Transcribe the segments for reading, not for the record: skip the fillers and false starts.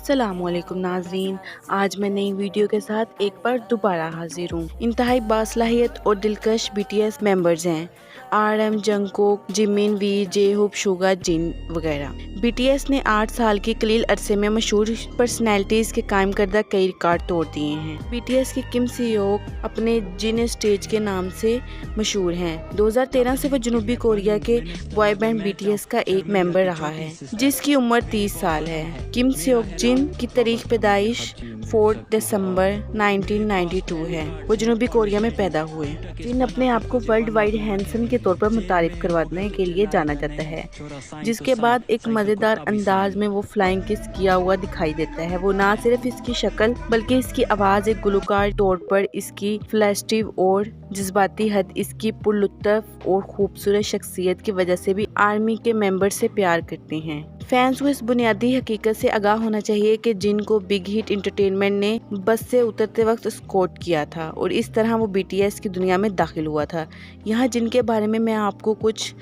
अस्सलाम वालेकुम नाज़रीन, आज मैं नई वीडियो के साथ एक बार दोबारा हाजिर हूँ। इंतहाई बासलाहियत और दिलकश BTS मेंबर्स हैं RM, Jungkook, Jimin, V, J Hope, Suga, Jin वगैरह। BTS ने 8 साल के कलील अरसे में मशहूर पर्सनैलिटीज़ के कायम करदा कई रिकॉर्ड तोड़ दिए हैं। BTS के किम सियोक अपने जिन स्टेज के नाम से मशहूर हैं। 2013 से वो जनूबी कोरिया के बॉय बैंड BTS का एक मेंबर रहा है, जिसकी उम्र 30 साल है। किम सियोक जिन की तारीख पैदाइश 4 दिसंबर 1992 है। वो जनूबी कोरिया में पैदा हुए। जिन अपने आप को वर्ल्ड वाइड हैंडसम के तौर पर मुतारिफ करवाने के लिए जाना जाता है, जिसके बाद एक मज़ेदार अंदाज में वो फ्लाइंग किस किया हुआ दिखाई देता है। वो ना सिर्फ इसकी शक्ल बल्कि इसकी आवाज़ एक गुलकार तौर पर इसकी फ्लैस्टिव और जज्बाती हद, इसकी पुरलुत्फ और खूबसूरत शख्सियत की वजह से भी आर्मी के मेंबर से प्यार करते हैं। फैंस को इस बुनियादी हकीकत से आगाह होना चाहिए कि जिन को बिग हिट एंटरटेनमेंट ने बस से उतरते वक्त स्कॉट किया था और इस तरह वो BTS की दुनिया में दाखिल हुआ था। यहाँ जिनके बारे में मैं आपको कुछ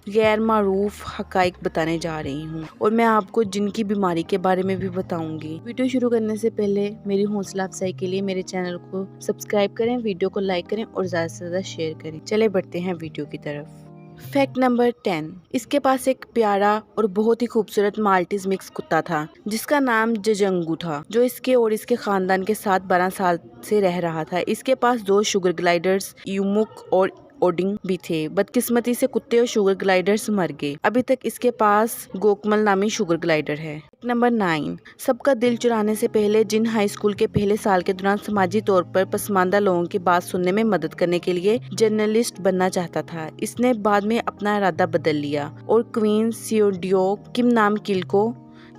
गैर मारूफ हकाइक बताने जा रही हूँ और मैं आपको जिनकी बीमारी के बारे में भी बताऊंगी। वीडियो शुरू करने से पहले मेरी हौसला अफजाई के लिए मेरे चैनल को सब्सक्राइब करें, वीडियो को लाइक करें और ज़्यादा से ज़्यादा शेयर करें। चले बढ़ते हैं वीडियो की तरफ। फैक्ट नंबर 10, इसके पास एक प्यारा और बहुत ही खूबसूरत माल्टीज मिक्स कुत्ता था जिसका नाम जजंगू था, जो इसके और इसके खानदान के साथ 12 साल से रह रहा था। इसके पास 2 शुगर ग्लाइडर्स यूमुक और ओडिंग भी थे। बदकिस्मती से कुत्ते और शुगर ग्लाइडर्स मर गए। अभी तक इसके पास गोकमल नामी शुगर ग्लाइडर है। नंबर 9, सबका दिल चुराने से पहले जिन हाई स्कूल के पहले साल के दौरान समाजी तौर पर पसमानदा लोगों की बात सुनने में मदद करने के लिए जर्नलिस्ट बनना चाहता था। इसने बाद में अपना इरादा बदल लिया और क्वीन सियोडियोक किम नाम किल को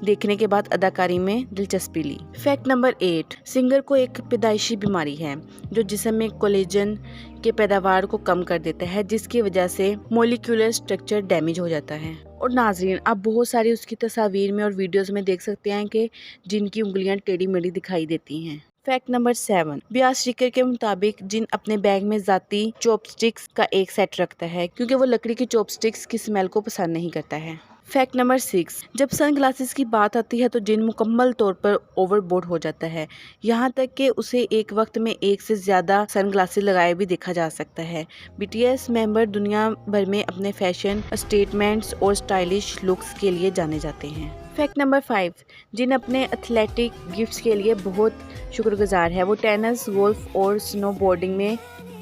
देखने के बाद अदाकारी में दिलचस्पी ली। फैक्ट नंबर 8, सिंगर को एक पैदाइशी बीमारी है जो जिस्म में कोलेजन के पैदावार को कम कर देता है, जिसकी वजह से मॉलिक्यूलर स्ट्रक्चर डैमेज हो जाता है। और नाजरीन, आप बहुत सारी उसकी तस्वीर में और वीडियोस में देख सकते हैं कि जिनकी उंगलियां टेढ़ी मेढ़ी दिखाई देती हैं। फैक्ट नंबर 7, ब्यास स्टिकर के मुताबिक जिन अपने बैग में जाती चॉपस्टिक्स का एक सेट रखता है क्योंकि वो लकड़ी की चॉपस्टिक्स की स्मेल को पसंद नहीं करता है। फैक्ट नंबर 6, जब सन ग्लासेस की बात आती है तो जिन मुकम्मल तौर पर ओवरबोर्ड हो जाता है, यहाँ तक कि उसे एक वक्त में 1 से ज़्यादा सन ग्लासेस लगाए भी देखा जा सकता है। BTS मेंबर दुनिया भर में अपने फैशन स्टेटमेंट्स और स्टाइलिश लुक्स के लिए जाने जाते हैं। फैक्ट नंबर 5, जिन अपने एथलेटिक गिफ्ट्स के लिए बहुत शुक्रगुजार है। वो टेनिस, गोल्फ और स्नोबोर्डिंग में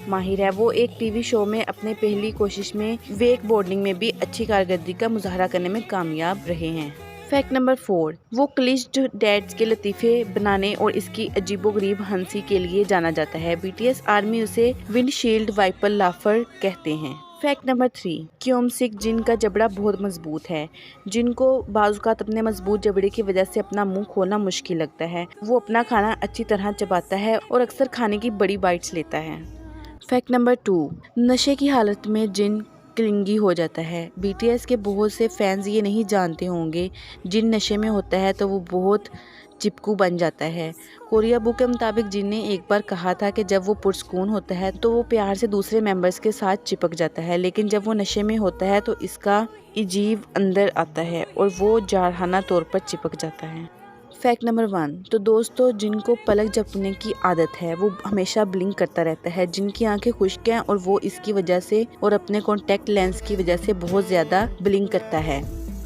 माहिर है। वो एक टीवी शो में अपने पहली कोशिश में वेक बोर्डिंग में भी अच्छी कारकर्दगी का मुजाहरा करने में कामयाब रहे हैं। फैक्ट नंबर 4, वो क्लिच्ड डैट्स के लतीफ़े बनाने और इसकी अजीबोगरीब हंसी के लिए जाना जाता है। BTS आर्मी उसे विंडशील्ड वाइपर लाफर कहते हैं। फैक्ट नंबर 3, क्योमसिक जिन का जबड़ा बहुत मजबूत है, जिनको बाज़ात अपने मजबूत जबड़े की वजह से अपना मुंह खोलना मुश्किल लगता है। वो अपना खाना अच्छी तरह चबाता है और अक्सर खाने की बड़ी बाइट्स लेता है। फैक्ट नंबर 2, नशे की हालत में जिन क्लिंगी हो जाता है। BTS के बहुत से फैंस ये नहीं जानते होंगे जिन नशे में होता है तो वो बहुत चिपकू बन जाता है। कोरिया बुक के मुताबिक जिन ने एक बार कहा था कि जब वो पुरस्कून होता है तो वो प्यार से दूसरे मेंबर्स के साथ चिपक जाता है, लेकिन जब वो नशे में होता है तो इसका इजीव अंदर आता है और वो जारहाना तौर पर चिपक जाता है। फैक्ट नंबर 1, तो दोस्तों, जिनको पलक झपकने की आदत है वो हमेशा ब्लिंक करता रहता है। जिनकी आंखें खुश्क हैं और वो इसकी वजह से और अपने कॉन्टैक्ट लेंस की वजह से बहुत ज़्यादा ब्लिंक करता है।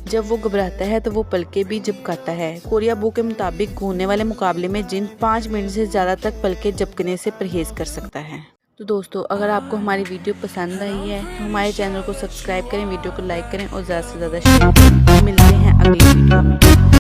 जब वो घबराता है तो वो पलकें भी झपकाता है। कोरिया बुक के मुताबिक घूमने वाले मुकाबले में जिन 5 मिनट से ज़्यादा तक पलकें झपकने से परहेज कर सकता है। तो दोस्तों, अगर आपको हमारी वीडियो पसंद आई है तो हमारे चैनल को सब्सक्राइब करें, वीडियो को लाइक करें और ज़्यादा से ज़्यादा शेयर करें। मिलते हैं अगली वीडियो में।